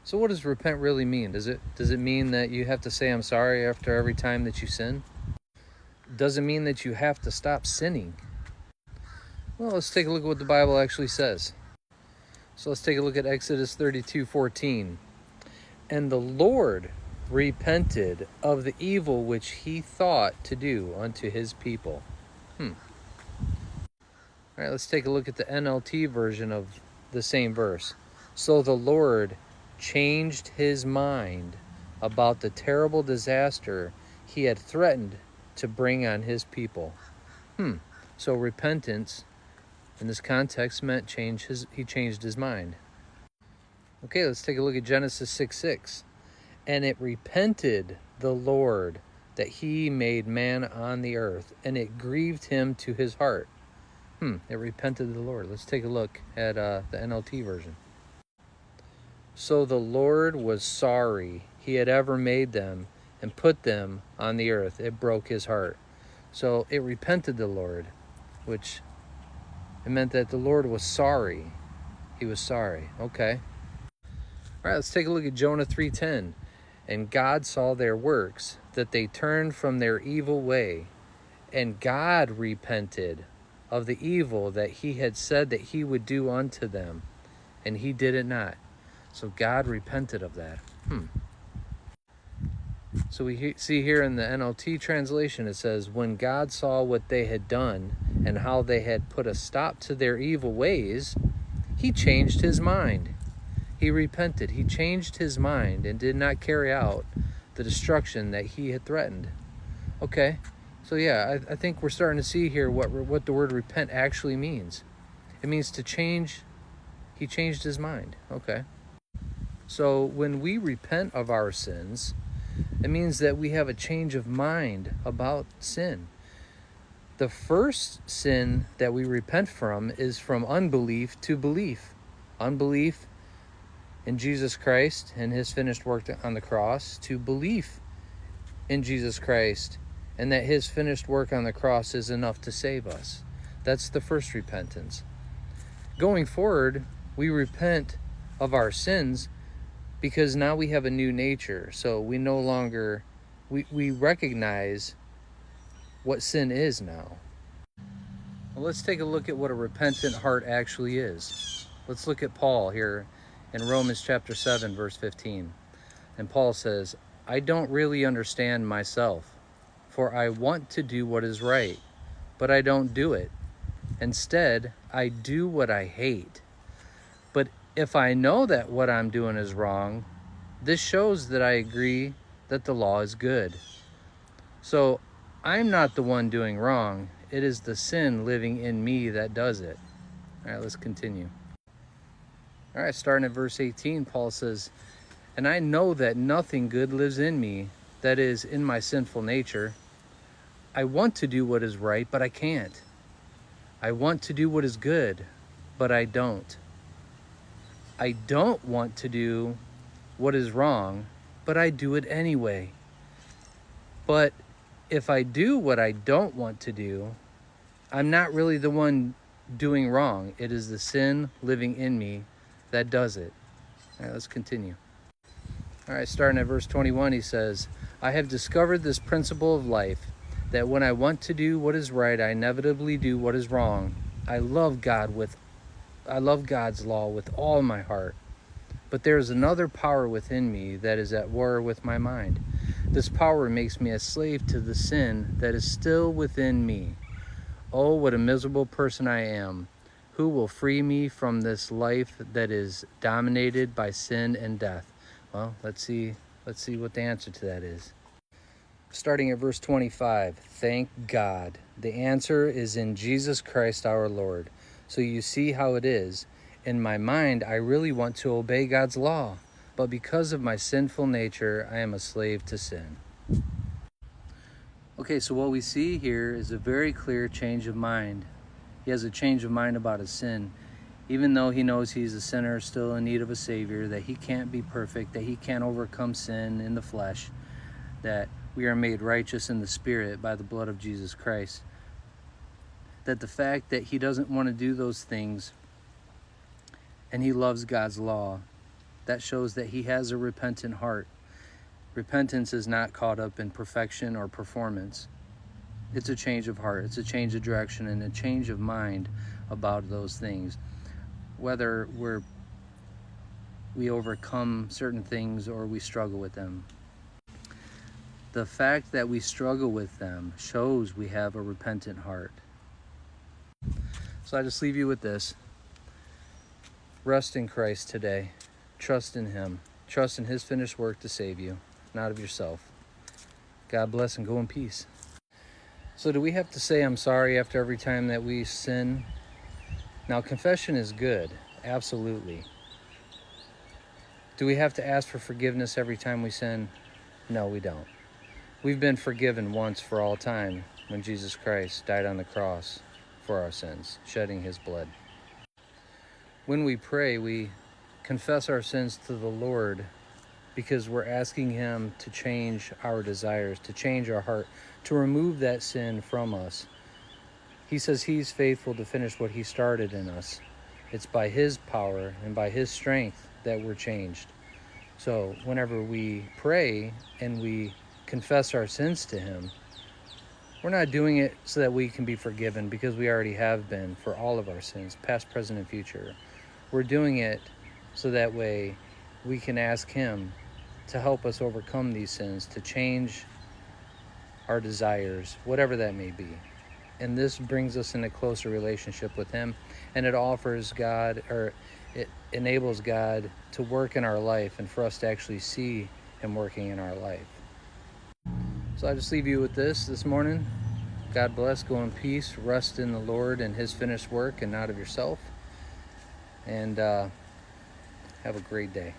So what does repent really mean? Does it mean that you have to say I'm sorry after every time that you sin? Does it mean that you have to stop sinning? Well, let's take a look at what the Bible actually says. So let's take a look at Exodus 32:14. And the Lord repented of the evil which he thought to do unto his people. All right, let's take a look at the NLT version of the same verse. So the Lord changed his mind about the terrible disaster he had threatened to bring on his people. So repentance in this context meant he changed his mind. Okay, let's take a look at Genesis 6:6. And it repented the Lord that he made man on the earth, and it grieved him to his heart. It repented the Lord. Let's take a look at the NLT version. So the Lord was sorry he had ever made them and put them on the earth. It broke his heart. So it repented the Lord, which it meant that the Lord was sorry. He was sorry. Okay. All right, let's take a look at Jonah 3:10. And God saw their works, that they turned from their evil way, and God repented of the evil that he had said that he would do unto them, and he did it not. So God repented of that. So we see here in the NLT translation, it says, when God saw what they had done and how they had put a stop to their evil ways, he changed his mind. He repented. He changed his mind and did not carry out the destruction that he had threatened. Okay, so yeah, I think we're starting to see here what the word repent actually means. It means to change. He changed his mind. Okay. So when we repent of our sins, it means that we have a change of mind about sin. The first sin that we repent from is from unbelief to belief. Unbelief in Jesus Christ and his finished work on the cross, to belief in Jesus Christ and that his finished work on the cross is enough to save us. That's the first repentance. Going forward, we repent of our sins because now we have a new nature. So we no longer, we recognize what sin is now. Well, let's take a look at what a repentant heart actually is. Let's look at Paul here in Romans chapter 7, verse 15. And Paul says, I don't really understand myself, for I want to do what is right, but I don't do it. Instead, I do what I hate. But if I know that what I'm doing is wrong, this shows that I agree that the law is good. So I'm not the one doing wrong. It is the sin living in me that does it. All right, let's continue. All right, starting at verse 18, Paul says, and I know that nothing good lives in me, that is, in my sinful nature. I want to do what is right, but I can't. I want to do what is good, but I don't. I don't want to do what is wrong, but I do it anyway. But if I do what I don't want to do, I'm not really the one doing wrong. It is the sin living in me that does it. All right, let's continue. All right, starting at verse 21, he says, I have discovered this principle of life, that when I want to do what is right, I inevitably do what is wrong. I love God's law with all my heart. But there is another power within me that is at war with my mind. This power makes me a slave to the sin that is still within me. Oh, what a miserable person I am. Who will free me from this life that is dominated by sin and death? Well, let's see what the answer to that is. Starting at verse 25, thank God. The answer is in Jesus Christ our Lord. So you see how it is. In my mind, I really want to obey God's law, but because of my sinful nature, I am a slave to sin. Okay, so what we see here is a very clear change of mind. He has a change of mind about his sin. Even though he knows he's a sinner still in need of a Savior, that he can't be perfect, that he can't overcome sin in the flesh, that we are made righteous in the Spirit by the blood of Jesus Christ. That the fact that he doesn't want to do those things and he loves God's law, that shows that he has a repentant heart. Repentance is not caught up in perfection or performance. It's a change of heart, it's a change of direction, and a change of mind about those things. Whether we overcome certain things or we struggle with them. The fact that we struggle with them shows we have a repentant heart. So I just leave you with this. Rest in Christ today. Trust in him. Trust in his finished work to save you, not of yourself. God bless and go in peace. So do we have to say I'm sorry after every time that we sin? Now, confession is good, absolutely. Do we have to ask for forgiveness every time we sin? No, we don't. We've been forgiven once for all time when Jesus Christ died on the cross for our sins, shedding his blood. When we pray, we confess our sins to the Lord because we're asking him to change our desires, to change our heart, to remove that sin from us. He says he's faithful to finish what he started in us. It's by his power and by his strength that we're changed. So whenever we pray and we confess our sins to him, we're not doing it so that we can be forgiven, because we already have been for all of our sins, past, present, and future. We're doing it so that way we can ask him to help us overcome these sins, to change our desires, whatever that may be. And this brings us in a closer relationship with him, and it offers God, or it enables God to work in our life and for us to actually see him working in our life. So I just leave you with this morning. God bless, go in peace, rest in the Lord and his finished work and not of yourself. And have a great day.